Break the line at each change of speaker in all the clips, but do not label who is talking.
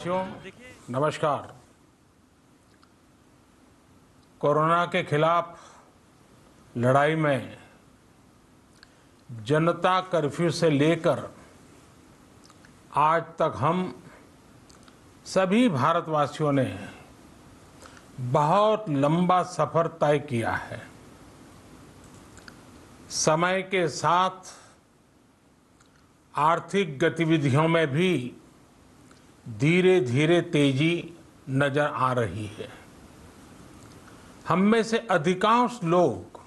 साथियों, नमस्कार। कोरोना के खिलाफ लड़ाई में जनता कर्फ्यू से लेकर आज तक हम सभी भारतवासियों ने बहुत लंबा सफर तय किया है। समय के साथ आर्थिक गतिविधियों में भी धीरे धीरे तेजी नजर आ रही है। हम में से अधिकांश लोग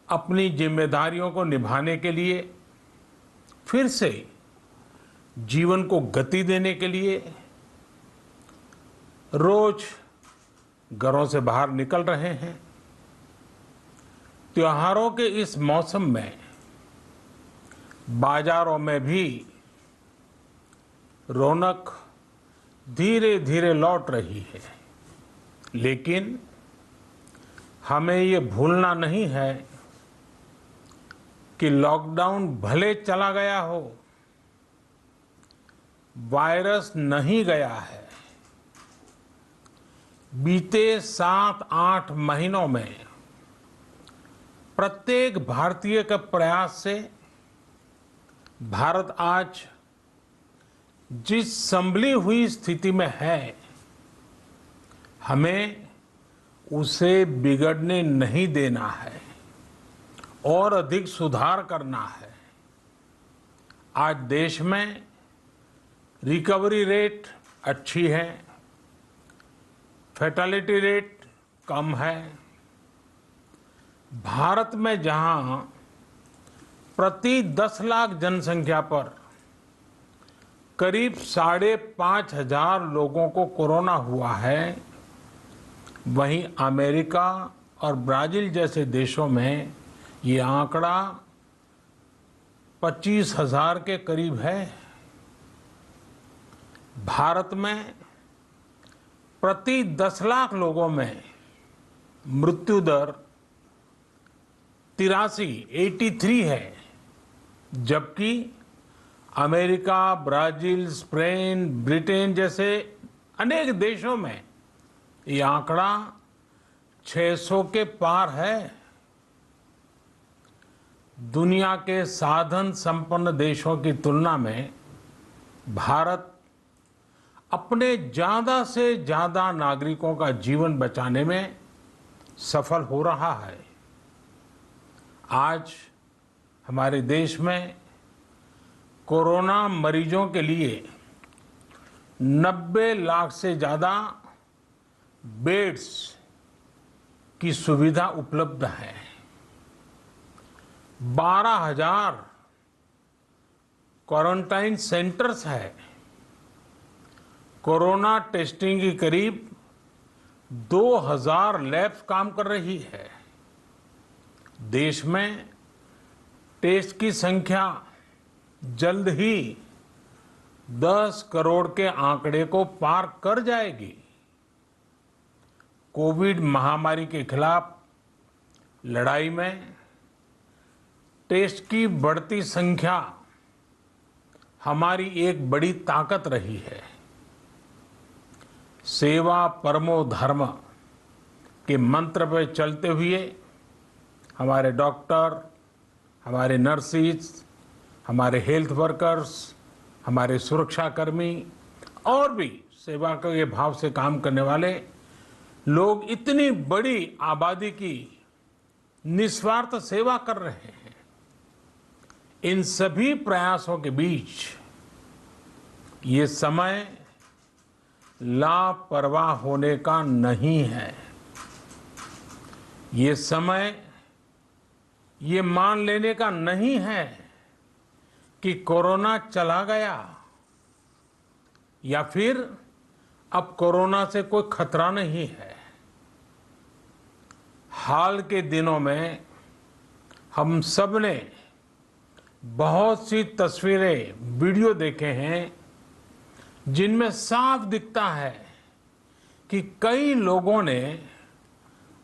अपनी जिम्मेदारियों को निभाने के लिए, फिर से जीवन को गति देने के लिए रोज घरों से बाहर निकल रहे हैं। त्योहारों के इस मौसम में बाजारों में भी रौनक धीरे धीरे लौट रही है, लेकिन हमें ये भूलना नहीं है कि लॉकडाउन भले चला गया हो, वायरस नहीं गया है। बीते 7-8 महीनों में प्रत्येक भारतीय के प्रयास से भारत आज जिस संभली हुई स्थिति में है, हमें उसे बिगड़ने नहीं देना है और अधिक सुधार करना है। आज देश में रिकवरी रेट अच्छी है, फैटेलिटी रेट कम है। भारत में जहां प्रति 10 लाख जनसंख्या पर करीब 5,500 लोगों को कोरोना हुआ है, वहीं अमेरिका और ब्राजील जैसे देशों में ये आंकड़ा 25,000 के करीब है। भारत में प्रति 10 लाख लोगों में मृत्यु दर 83 है, जबकि अमेरिका, ब्राजील, स्पेन, ब्रिटेन जैसे अनेक देशों में ये आंकड़ा 600 के पार है। दुनिया के साधन संपन्न देशों की तुलना में भारत अपने ज्यादा से ज्यादा नागरिकों का जीवन बचाने में सफल हो रहा है। आज हमारे देश में कोरोना मरीजों के लिए 90 लाख से ज्यादा बेड्स की सुविधा उपलब्ध है। 12,000 क्वारंटाइन सेंटर्स है। कोरोना टेस्टिंग की करीब 2,000 लैब्स काम कर रही है। देश में टेस्ट की संख्या जल्द ही 10 करोड़ के आंकड़े को पार कर जाएगी। कोविड महामारी के खिलाफ लड़ाई में टेस्ट की बढ़ती संख्या हमारी एक बड़ी ताकत रही है। सेवा परमो धर्म के मंत्र पर चलते हुए हमारे डॉक्टर, हमारे नर्सिस, हमारे हेल्थ वर्कर्स, हमारे सुरक्षाकर्मी और भी सेवा के भाव से काम करने वाले लोग इतनी बड़ी आबादी की निस्वार्थ सेवा कर रहे हैं। इन सभी प्रयासों के बीच ये समय लापरवाह होने का नहीं है। ये समय ये मान लेने का नहीं है कि कोरोना चला गया या फिर अब कोरोना से कोई खतरा नहीं है। हाल के दिनों में हम सब ने बहुत सी तस्वीरें, वीडियो देखे हैं जिनमें साफ दिखता है कि कई लोगों ने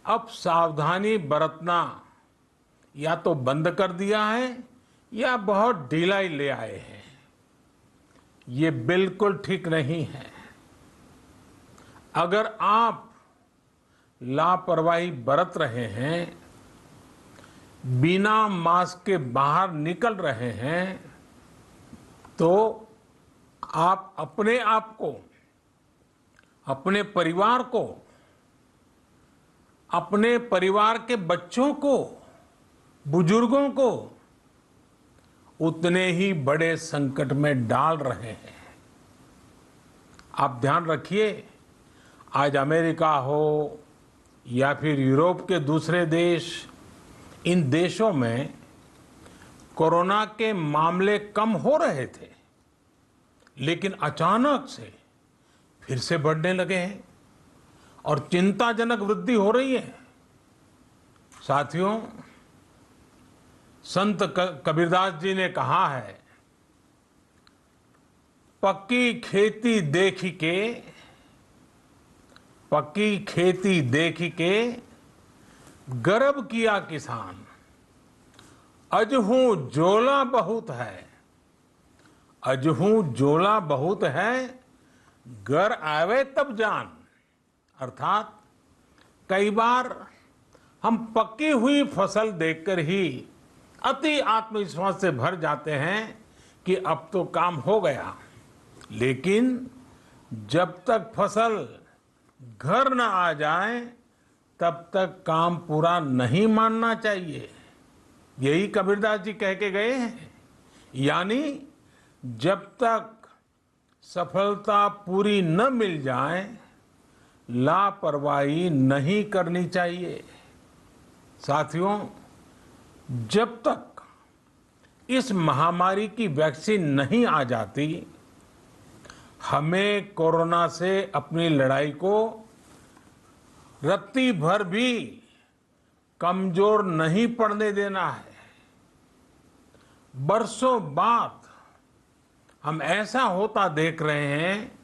अब सावधानी बरतना या तो बंद कर दिया है या बहुत ढिलाई ले आए हैं। ये बिल्कुल ठीक नहीं है। अगर आप लापरवाही बरत रहे हैं, बिना मास्क के बाहर निकल रहे हैं, तो आप अपने आप को, अपने परिवार को, अपने परिवार के बच्चों को, बुजुर्गों को उतने ही बड़े संकट में डाल रहे हैं। आप ध्यान रखिए, आज अमेरिका हो या फिर यूरोप के दूसरे देश, इन देशों में कोरोना के मामले कम हो रहे थे, लेकिन अचानक से फिर से बढ़ने लगे हैं और चिंताजनक वृद्धि हो रही है। साथियों, संत कबीरदास जी ने कहा है, पक्की खेती देखी के, पक्की खेती देखी के गर्व किया किसान, अजहू जोला बहुत है, अजहू जोला बहुत है, घर आवे तब जान। अर्थात कई बार हम पक्की हुई फसल देखकर ही अति आत्मविश्वास से भर जाते हैं कि अब तो काम हो गया, लेकिन जब तक फसल घर न आ जाए तब तक काम पूरा नहीं मानना चाहिए। यही कबीरदास जी कह के गए हैं। यानी जब तक सफलता पूरी न मिल जाए, लापरवाही नहीं करनी चाहिए। साथियों, जब तक इस महामारी की वैक्सीन नहीं आ जाती, हमें कोरोना से अपनी लड़ाई को रत्ती भर भी कमजोर नहीं पड़ने देना है। बरसों बाद हम ऐसा होता देख रहे हैं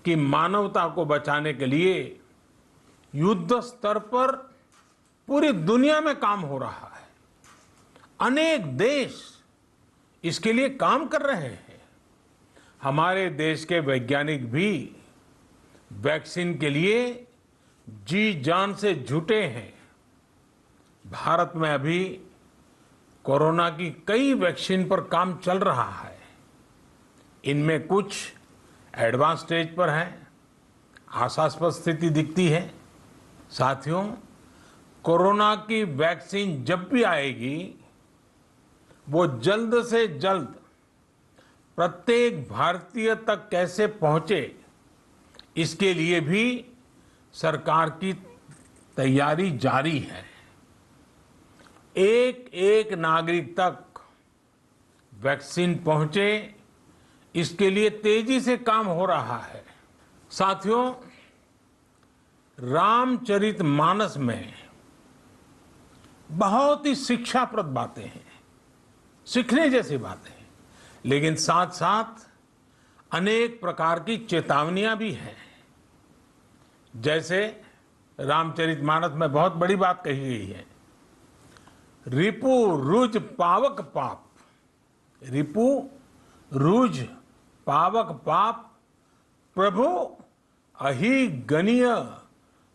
कि मानवता को बचाने के लिए युद्ध स्तर पर पूरी दुनिया में काम हो रहा है। अनेक देश इसके लिए काम कर रहे हैं। हमारे देश के वैज्ञानिक भी वैक्सीन के लिए जी जान से जुटे हैं। भारत में अभी कोरोना की कई वैक्सीन पर काम चल रहा है। इनमें कुछ एडवांस स्टेज पर है, आशास्पद स्थिति दिखती है। साथियों, कोरोना की वैक्सीन जब भी आएगी, वो जल्द से जल्द प्रत्येक भारतीय तक कैसे पहुंचे, इसके लिए भी सरकार की तैयारी जारी है। एक एक नागरिक तक वैक्सीन पहुंचे, इसके लिए तेजी से काम हो रहा है। साथियों, रामचरितमानस में बहुत ही शिक्षाप्रद बातें हैं, सीखने जैसी बातें हैं, लेकिन साथ साथ अनेक प्रकार की चेतावनियां भी हैं। जैसे रामचरितमानस में बहुत बड़ी बात कही गई है, रिपु रुज पावक पाप, रिपु रुज पावक पाप, प्रभु अहि गनीय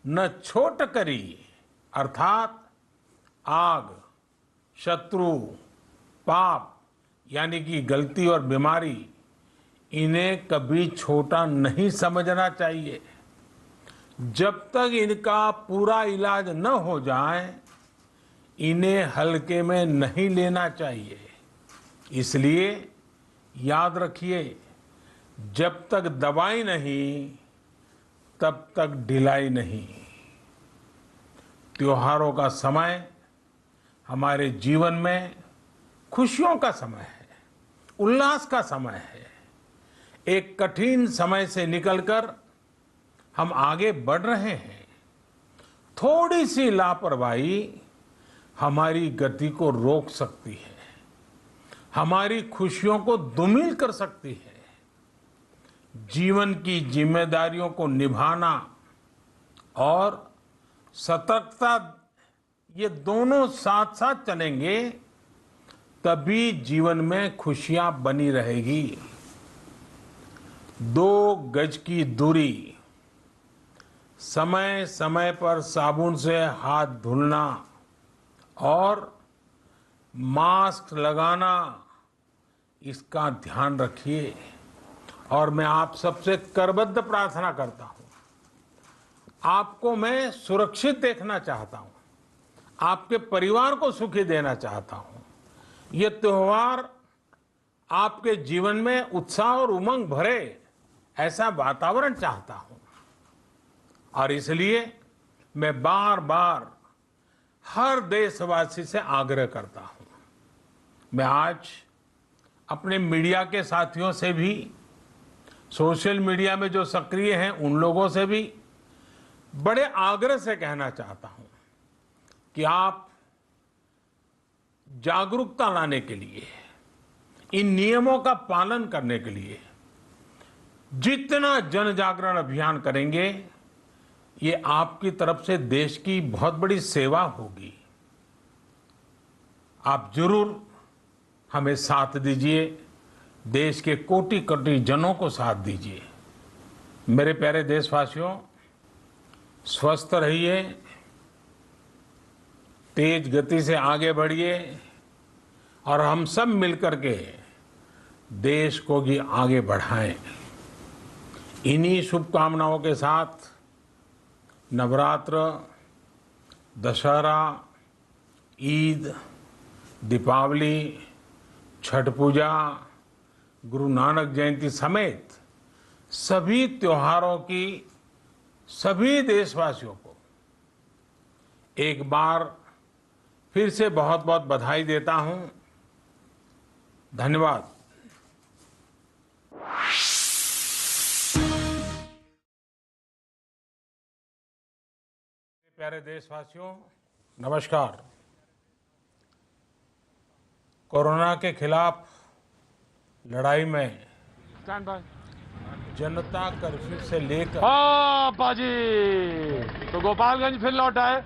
न छोट करी। अर्थात आग, शत्रु, पाप यानी कि गलती और बीमारी, इन्हें कभी छोटा नहीं समझना चाहिए। जब तक इनका पूरा इलाज न हो जाए, इन्हें हल्के में नहीं लेना चाहिए। इसलिए याद रखिए, जब तक दवाई नहीं, तब तक ढिलाई नहीं। त्योहारों का समय हमारे जीवन में खुशियों का समय है, उल्लास का समय है। एक कठिन समय से निकलकर हम आगे बढ़ रहे हैं। थोड़ी सी लापरवाही हमारी गति को रोक सकती है, हमारी खुशियों को धूमिल कर सकती है। जीवन की जिम्मेदारियों को निभाना और सतर्कता, ये दोनों साथ साथ चलेंगे, तभी जीवन में खुशियां बनी रहेगी। 2 गज की दूरी, समय समय पर साबुन से हाथ धुलना और मास्क लगाना, इसका ध्यान रखिए। और मैं आप सबसे करबद्ध प्रार्थना करता हूं, आपको मैं सुरक्षित देखना चाहता हूं, आपके परिवार को सुखी देना चाहता हूं। ये त्योहार आपके जीवन में उत्साह और उमंग भरे, ऐसा वातावरण चाहता हूं। और इसलिए मैं बार बार हर देशवासी से आग्रह करता हूं। मैं आज अपने मीडिया के साथियों से भी, सोशल मीडिया में जो सक्रिय हैं उन लोगों से भी बड़े आग्रह से कहना चाहता हूं कि आप जागरूकता लाने के लिए, इन नियमों का पालन करने के लिए जितना जन जागरण अभियान करेंगे, ये आपकी तरफ से देश की बहुत बड़ी सेवा होगी। आप जरूर हमें साथ दीजिए, देश के कोटि कोटि जनों को साथ दीजिए। मेरे प्यारे देशवासियों, स्वस्थ रहिए, तेज गति से आगे बढ़िए और हम सब मिलकर के देश को भी आगे बढ़ाएं। इन्हीं शुभकामनाओं के साथ नवरात्र, दशहरा, ईद, दीपावली, छठ पूजा, गुरु नानक जयंती समेत सभी त्योहारों की सभी देशवासियों को एक बार फिर से बहुत बहुत बधाई देता हूं। धन्यवाद। प्यारे देशवासियों, नमस्कार। कोरोना के खिलाफ लड़ाई में जनता कर्फ्यू से लेकर
हाँ बाजी, तो गोपालगंज फिर लौट आए।